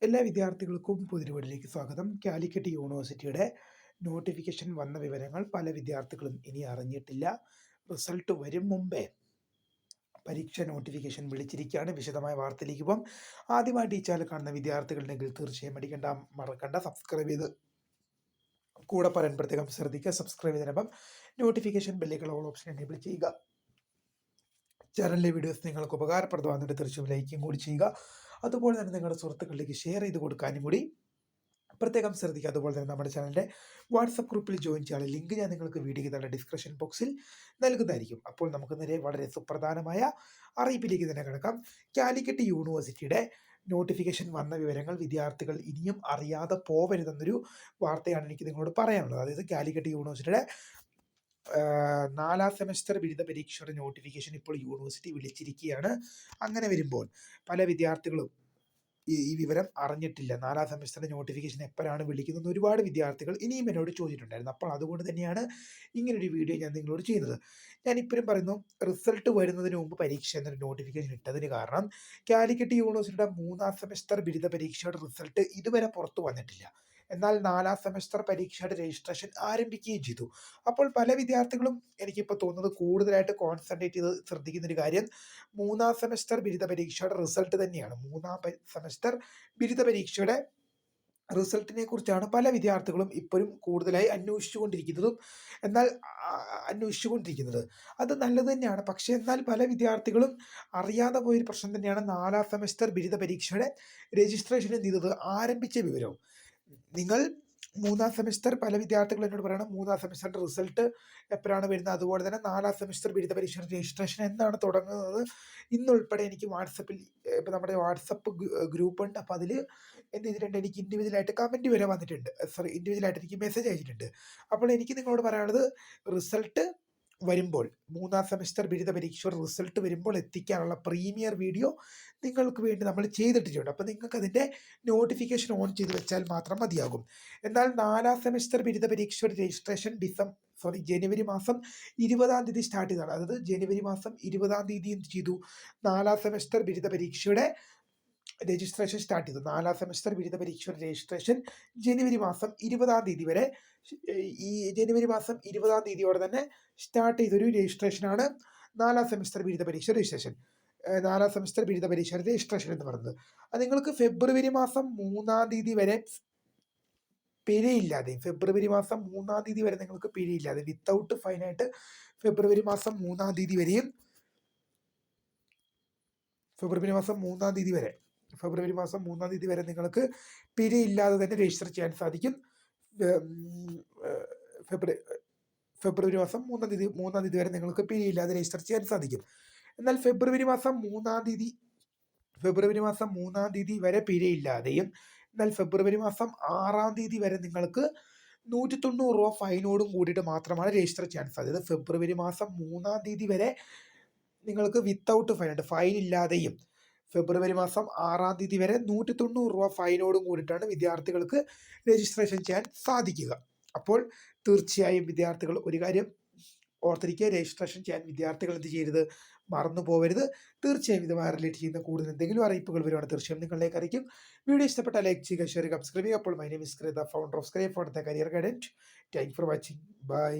എല്ലാ വിദ്യാർത്ഥികൾക്കും പുതിരുവഴിലേക്ക് സ്വാഗതം. കാലിക്കറ്റ് യൂണിവേഴ്സിറ്റിയുടെ നോട്ടിഫിക്കേഷൻ വന്ന വിവരങ്ങൾ പല വിദ്യാർത്ഥികളും ഇനി അറിഞ്ഞിട്ടില്ല. റിസൾട്ട് വരും മുമ്പേ പരീക്ഷ നോട്ടിഫിക്കേഷൻ വിളിച്ചിരിക്കുകയാണ്. വിശദമായ വാർത്തയിലേക്ക് പോകാം. ആദ്യമായിട്ട് ഈ ചാനൽ കാണുന്ന വിദ്യാർത്ഥികളുണ്ടെങ്കിൽ തീർച്ചയായും മറക്കണ്ട സബ്സ്ക്രൈബ് ചെയ്ത് കൂടെ പറയാൻ പ്രത്യേകം ശ്രദ്ധിക്കുക. സബ്സ്ക്രൈബ് ചെയ്തതിനൊപ്പം നോട്ടിഫിക്കേഷൻ ബെല്ലിലുള്ള ഓൾ ഓപ്ഷൻ എനേബിൾ ചെയ്യുക. ചാനലിലെ വീഡിയോസ് നിങ്ങൾക്ക് ഉപകാരപ്രദമാകുന്നുണ്ട് തീർച്ചയായും ലൈക്കും കൂടി ചെയ്യുക. അതുപോലെ തന്നെ നിങ്ങളുടെ സുഹൃത്തുക്കളിലേക്ക് ഷെയർ ചെയ്ത് കൊടുക്കാനും കൂടി പ്രത്യേകം ശ്രദ്ധിക്കുക. അതുപോലെ തന്നെ നമ്മുടെ ചാനലിൻ്റെ വാട്സപ്പ് ഗ്രൂപ്പിൽ ജോയിൻ ചെയ്യാൻ ലിങ്ക് ഞാൻ നിങ്ങൾക്ക് വീഡിയോയ്ക്ക് തന്നെ ഡിസ്ക്രിപ്ഷൻ ബോക്സിൽ നൽകുന്നതായിരിക്കും. അപ്പോൾ നമുക്ക് നേരെ വളരെ സുപ്രധാനമായ അറിയിപ്പിലേക്ക് തന്നെ കിടക്കാം. കാലിക്കറ്റ് യൂണിവേഴ്സിറ്റിയുടെ നോട്ടിഫിക്കേഷൻ വന്ന വിവരങ്ങൾ വിദ്യാർത്ഥികൾ ഇനിയും അറിയാതെ പോവരുതെന്നൊരു വാർത്തയാണ് എനിക്ക് നിങ്ങളോട് പറയാനുള്ളത്. അതായത് കാലിക്കറ്റ് യൂണിവേഴ്സിറ്റിയുടെ 4ാം സെമസ്റ്റർ ബിരുദ പരീക്ഷയുടെ നോട്ടിഫിക്കേഷൻ ഇപ്പോൾ യൂണിവേഴ്സിറ്റി വിളിച്ചിരിക്കുകയാണ്. അങ്ങനെ വരുമ്പോൾ പല വിദ്യാർത്ഥികളും ഈ വിവരം അറിഞ്ഞിട്ടില്ല. 4ാം സെമസ്റ്ററിന്റെ നോട്ടിഫിക്കേഷൻ എപ്പോഴാണ് വിളിക്കുന്നത് ഒരുപാട് വിദ്യാർത്ഥികൾ ഇനിയും എന്നോട് ചോദിച്ചിട്ടുണ്ടായിരുന്നു. അപ്പോൾ അതുകൊണ്ട് തന്നെയാണ് ഇങ്ങനൊരു വീഡിയോ ഞാൻ നിങ്ങളോട് ചെയ്യുന്നത്. ഞാൻ ഇപ്പോഴും പറയുന്നു, റിസൾട്ട് വരുന്നതിന് മുമ്പ് പരീക്ഷ എന്നൊരു നോട്ടിഫിക്കേഷൻ ഇട്ടതിന് കാരണം കാലിക്കറ്റ് യൂണിവേഴ്സിറ്റിയുടെ 3ാം സെമസ്റ്റർ ബിരുദ പരീക്ഷയുടെ റിസൾട്ട് ഇതുവരെ പുറത്തു വന്നിട്ടില്ല. എന്നാൽ 4ാം സെമസ്റ്റർ പരീക്ഷയുടെ രജിസ്ട്രേഷൻ ആരംഭിക്കുകയും ചെയ്തു. അപ്പോൾ പല വിദ്യാർത്ഥികളും എനിക്കിപ്പോൾ തോന്നുന്നത് കൂടുതലായിട്ട് കോൺസെൻട്രേറ്റ് ചെയ്ത് ശ്രദ്ധിക്കുന്ന ഒരു കാര്യം 3ാം സെമസ്റ്റർ ബിരുദ പരീക്ഷയുടെ റിസൾട്ട് തന്നെയാണ്. 3ാം സെമസ്റ്റർ ബിരുദ പരീക്ഷയുടെ റിസൾട്ടിനെ കുറിച്ചാണ് പല വിദ്യാർത്ഥികളും ഇപ്പോഴും കൂടുതലായി അന്വേഷിച്ചുകൊണ്ടിരിക്കുന്നത്. അത് നല്ലത് തന്നെയാണ്. പക്ഷേ എന്നാൽ പല വിദ്യാർത്ഥികളും അറിയാതെ പോയൊരു പ്രശ്നം തന്നെയാണ് 4ാം സെമസ്റ്റർ ബിരുദ പരീക്ഷയുടെ രജിസ്ട്രേഷൻ എന്ത് ചെയ്തത് ആരംഭിച്ച വിവരവും. നിങ്ങൾ 3ാം സെമസ്റ്റർ പല വിദ്യാർത്ഥികൾ എന്നോട് പറയണം 3ാം സെമസ്റ്ററിന്റെ റിസൾട്ട് എപ്പോഴാണ് വരുന്നത്, അതുപോലെ തന്നെ 4ാം സെമസ്റ്റർ ബിരുദ പരീക്ഷയുടെ രജിസ്ട്രേഷൻ എന്നാണ് തുടങ്ങുന്നത്. ഇന്നുൾപ്പെടെ എനിക്ക് വാട്സപ്പിൽ ഇപ്പം നമ്മുടെ വാട്സപ്പ് ഗ്രൂപ്പ് ഉണ്ട്. അപ്പോൾ അതിൽ എന്ത് ചെയ്തിട്ടുണ്ട്, എനിക്ക് ഇൻഡിവിജ്വലായിട്ട് കമൻറ്റ് വരെ വന്നിട്ടുണ്ട്. ഇൻഡിവിജ്വലായിട്ട് എനിക്ക് മെസ്സേജ് അയച്ചിട്ടുണ്ട്. അപ്പോൾ എനിക്ക് നിങ്ങളോട് പറയാനുള്ളത്, റിസൾട്ട് വരുമ്പോൾ 3ാം സെമസ്റ്റർ ബിരുദ പരീക്ഷയുടെ റിസൾട്ട് വരുമ്പോൾ എത്തിക്കാനുള്ള പ്രീമിയർ വീഡിയോ നിങ്ങൾക്ക് വേണ്ടി നമ്മൾ ചെയ്തിട്ടുണ്ട്. അപ്പോൾ നിങ്ങൾക്ക് അതിൻ്റെ നോട്ടിഫിക്കേഷൻ ഓൺ ചെയ്ത് വെച്ചാൽ മാത്രം മതിയാകും. എന്നാൽ 4ാം സെമസ്റ്റർ ബിരുദ പരീക്ഷയുടെ രജിസ്ട്രേഷൻ ജനുവരി മാസം 20ാം തീയതി സ്റ്റാർട്ട് ചെയ്തതാണ്. അതായത് ജനുവരി മാസം 20ാം തീയതി എന്ത് ചെയ്തു, 4ാം സെമസ്റ്റർ ബിരുദ പരീക്ഷയുടെ രജിസ്ട്രേഷൻ സ്റ്റാർട്ട് ചെയ്തു. 4ാം സെമസ്റ്റർ ബിരുദ പരീക്ഷയുടെ രജിസ്ട്രേഷൻ ജനുവരി മാസം 20ാം തീയതി വരെ, ഈ ജനുവരി മാസം 20ാം തീയതിയോടെ തന്നെ സ്റ്റാർട്ട് ചെയ്തൊരു രജിസ്ട്രേഷനാണ് 4ാം സെമസ്റ്റർ ബിരുദ പരീക്ഷ രജിസ്ട്രേഷൻ. 4ാം സെമസ്റ്റർ ബിരുദ പരീക്ഷയുടെ രജിസ്ട്രേഷൻ എന്ന് പറയുന്നത് അത് നിങ്ങൾക്ക് ഫെബ്രുവരി മാസം 3ാം തീയതി വരെ പിഴയില്ലാതെ, ഫെബ്രുവരി മാസം 3ാം തീയതി വരെ നിങ്ങൾക്ക് പിഴയില്ലാതെ വിത്തൗട്ട് ഫൈനായിട്ട് ഫെബ്രുവരി മാസം 3ാം തീയതി വരെയും ഫെബ്രുവരി മാസം 3ാം തീയതി വരെ നിങ്ങൾക്ക് പിഴയില്ലാതെ തന്നെ രജിസ്റ്റർ ചെയ്യാൻ സാധിക്കും. ഫെബ്രുവരി മാസം 3ാം തീയതി വരെ നിങ്ങൾക്ക് പിഴയില്ലാതെ രജിസ്റ്റർ ചെയ്യാൻ സാധിക്കും. എന്നാൽ ഫെബ്രുവരി മാസം 3ാം തീയതി വരെ പിഴയില്ലാതെയും, എന്നാൽ ഫെബ്രുവരി മാസം 6ാം തീയതി വരെ നിങ്ങൾക്ക് 190 രൂപ ഫൈനോടും കൂടിയിട്ട് മാത്രമാണ് രജിസ്റ്റർ ചെയ്യാൻ സാധിച്ചത്. ഫെബ്രുവരി മാസം 3ാം തീയതി വരെ നിങ്ങൾക്ക് വിത്തൗട്ട് ഫൈൻ ഇല്ലാതെയും, ഫെബ്രുവരി മാസം 6ാം തീയതി വരെ 190 രൂപ ഫൈനോടും കൂടിയിട്ടാണ് വിദ്യാർത്ഥികൾക്ക് രജിസ്ട്രേഷൻ ചെയ്യാൻ സാധിക്കുക. അപ്പോൾ തീർച്ചയായും വിദ്യാർത്ഥികൾ ഒരു കാര്യം ഓർത്തിരിക്കുക, രജിസ്ട്രേഷൻ ചെയ്യാൻ വിദ്യാർത്ഥികൾ എന്ത് ചെയ്യരുത്, മറന്നു പോകരുത്. തീർച്ചയായും ഇതുമായി റിലേറ്റ് ചെയ്യുന്ന കൂടുതൽ എന്തെങ്കിലും അറിയിപ്പുകൾ വരുവാണ് തീർച്ചയായും നിങ്ങളിലേക്ക് അറിയിക്കും. വീഡിയോ ഇഷ്ടപ്പെട്ടാൽ ലൈക്ക് ചെയ്യുക, ഷെയർ ചെയ്യുക, സബ്സ്ക്രൈബ് ചെയ്യുക. അപ്പോൾ my name is Kritha, founder of scribe for the career guidance. Thank for watching. By.